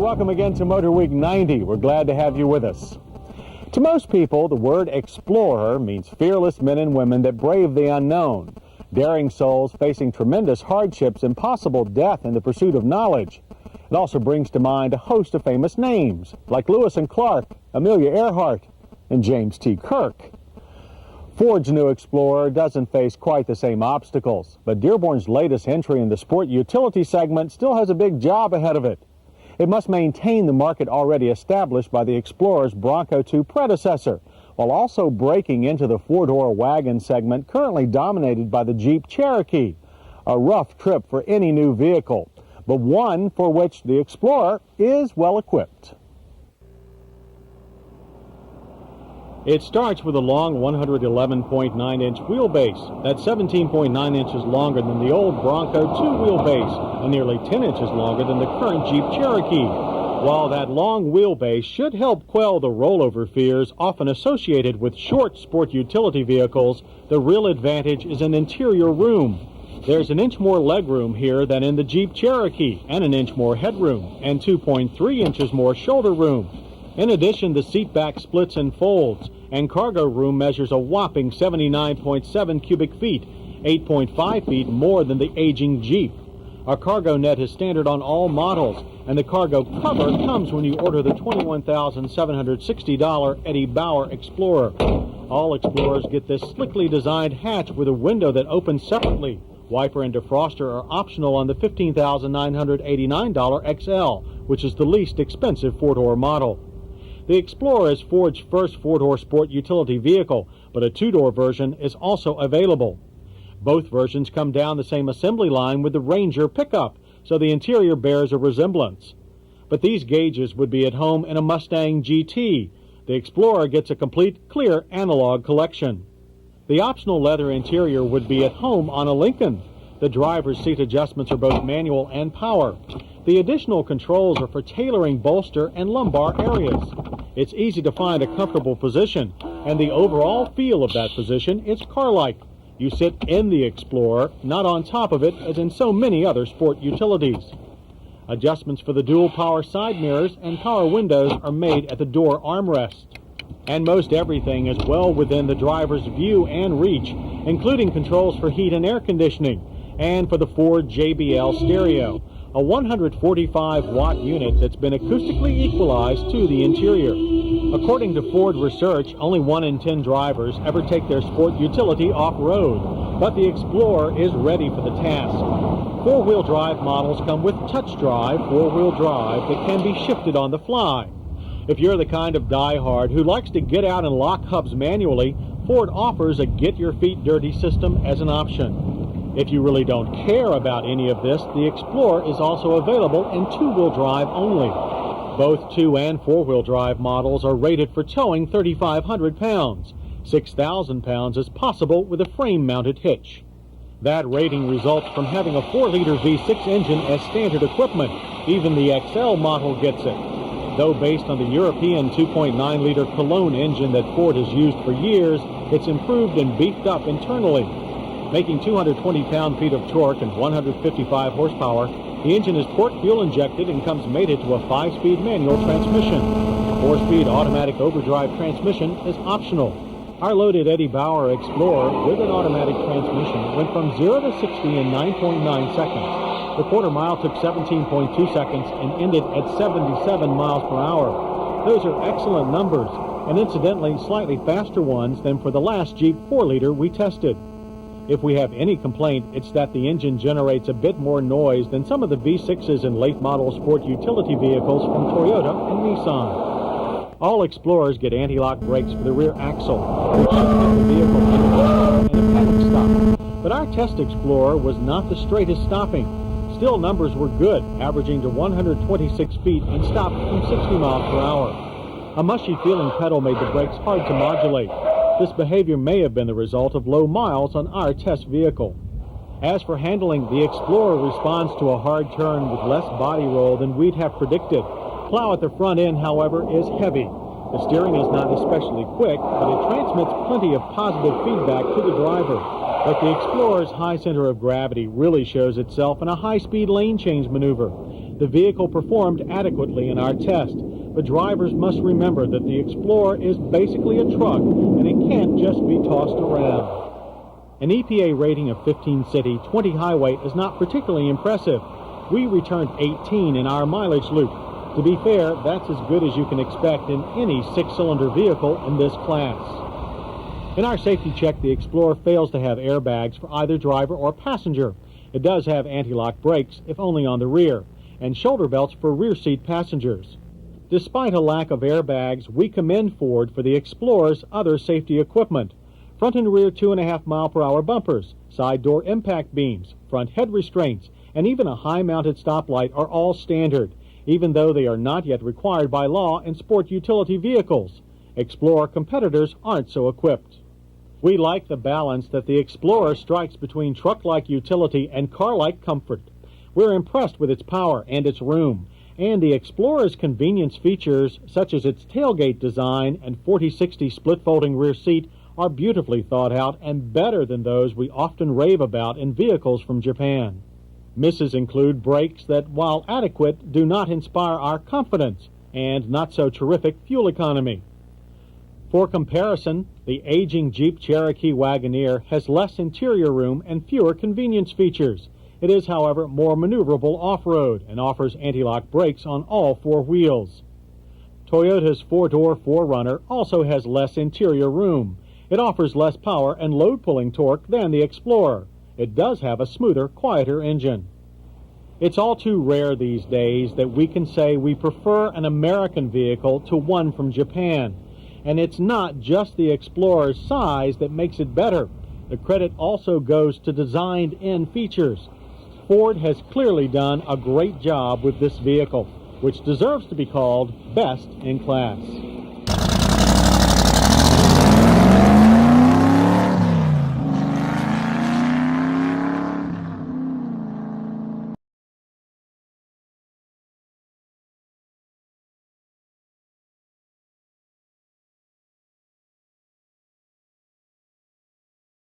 welcome again to Motorweek 90. We're glad to have you with us. To most people, the word explorer means fearless men and women that brave the unknown, daring souls facing tremendous hardships and possible death in the pursuit of knowledge. It also brings to mind a host of famous names, like Lewis and Clark, Amelia Earhart, and James T. Kirk. Ford's new Explorer doesn't face quite the same obstacles, but Dearborn's latest entry in the sport utility segment still has a big job ahead of it. It must maintain the market already established by the Explorer's Bronco II predecessor, while also breaking into the four-door wagon segment currently dominated by the Jeep Cherokee. A rough trip for any new vehicle, but one for which the Explorer is well equipped. It starts with a long 111.9-inch wheelbase. That's 17.9 inches longer than the old Bronco II wheelbase and nearly 10 inches longer than the current Jeep Cherokee. While that long wheelbase should help quell the rollover fears often associated with short sport utility vehicles, the real advantage is in interior room. There's an inch more legroom here than in the Jeep Cherokee, and an inch more headroom, and 2.3 inches more shoulder room. In addition, the seat back splits and folds, and cargo room measures a whopping 79.7 cubic feet, 8.5 feet more than the aging Jeep. Our cargo net is standard on all models, and the cargo cover comes when you order the $21,760 Eddie Bauer Explorer. All Explorers get this slickly designed hatch with a window that opens separately. Wiper and defroster are optional on the $15,989 XL, which is the least expensive four-door model. The Explorer is Ford's first four-door sport utility vehicle, but a two-door version is also available. Both versions come down the same assembly line with the Ranger pickup, so the interior bears a resemblance. But these gauges would be at home in a Mustang GT. The Explorer gets a complete clear analog collection. The optional leather interior would be at home on a Lincoln. The driver's seat adjustments are both manual and power. The additional controls are for tailoring bolster and lumbar areas. It's easy to find a comfortable position, and the overall feel of that position is car-like. You sit in the Explorer, not on top of it, as in so many other sport utilities. Adjustments for the dual power side mirrors and power windows are made at the door armrest. And most everything is well within the driver's view and reach, including controls for heat and air conditioning, and for the Ford JBL stereo, a 145-watt unit that's been acoustically equalized to the interior. According to Ford research, only 1 in 10 drivers ever take their sport utility off-road, but the Explorer is ready for the task. Four-wheel drive models come with touch drive four-wheel drive that can be shifted on the fly. If you're the kind of diehard who likes to get out and lock hubs manually, Ford offers a get-your-feet-dirty system as an option. If you really don't care about any of this, the Explorer is also available in two-wheel drive only. Both two- and four-wheel drive models are rated for towing 3,500 pounds. 6,000 pounds is possible with a frame-mounted hitch. That rating results from having a 4-liter V6 engine as standard equipment. Even the XL model gets it. Though based on the European 2.9-liter Cologne engine that Ford has used for years, it's improved and beefed up internally. Making 220 pound-feet of torque and 155 horsepower, the engine is port fuel injected and comes mated to a 5-speed manual transmission. A 4-speed automatic overdrive transmission is optional. Our loaded Eddie Bauer Explorer with an automatic transmission went from 0 to 60 in 9.9 seconds. The quarter mile took 17.2 seconds and ended at 77 miles per hour. Those are excellent numbers, and incidentally slightly faster ones than for the last Jeep 4-liter we tested. If we have any complaint, it's that the engine generates a bit more noise than some of the V6s in late-model sport utility vehicles from Toyota and Nissan. All Explorers get anti-lock brakes for the rear axle, which should keep the vehicle in a panic stop. But our test Explorer was not the straightest stopping. Still, numbers were good, averaging to 126 feet and stopped from 60 miles per hour. A mushy-feeling pedal made the brakes hard to modulate. This behavior may have been the result of low miles on our test vehicle. As for handling, the Explorer responds to a hard turn with less body roll than we'd have predicted. Plow at the front end, however, is heavy. The steering is not especially quick, but it transmits plenty of positive feedback to the driver. But the Explorer's high center of gravity really shows itself in a high-speed lane change maneuver. The vehicle performed adequately in our test, but drivers must remember that the Explorer is basically a truck and it can't just be tossed around. An EPA rating of 15 city, 20 highway is not particularly impressive. We returned 18 in our mileage loop. To be fair, that's as good as you can expect in any six-cylinder vehicle in this class. In our safety check, the Explorer fails to have airbags for either driver or passenger. It does have anti-lock brakes, if only on the rear, and shoulder belts for rear seat passengers. Despite a lack of airbags, we commend Ford for the Explorer's other safety equipment. Front and rear 2.5 mile-per-hour bumpers, side door impact beams, front head restraints, and even a high-mounted stoplight are all standard, even though they are not yet required by law in sport utility vehicles. Explorer competitors aren't so equipped. We like the balance that the Explorer strikes between truck-like utility and car-like comfort. We're impressed with its power and its room, and the Explorer's convenience features, such as its tailgate design and 40/60 split-folding rear seat, are beautifully thought out and better than those we often rave about in vehicles from Japan. Misses include brakes that, while adequate, do not inspire our confidence, and not so terrific fuel economy. For comparison, the aging Jeep Cherokee Wagoneer has less interior room and fewer convenience features. It is, however, more maneuverable off-road and offers anti-lock brakes on all four wheels. Toyota's four-door 4Runner also has less interior room. It offers less power and load-pulling torque than the Explorer. It does have a smoother, quieter engine. It's all too rare these days that we can say we prefer an American vehicle to one from Japan. And it's not just the Explorer's size that makes it better. The credit also goes to designed-in features. Ford has clearly done a great job with this vehicle, which deserves to be called best in class.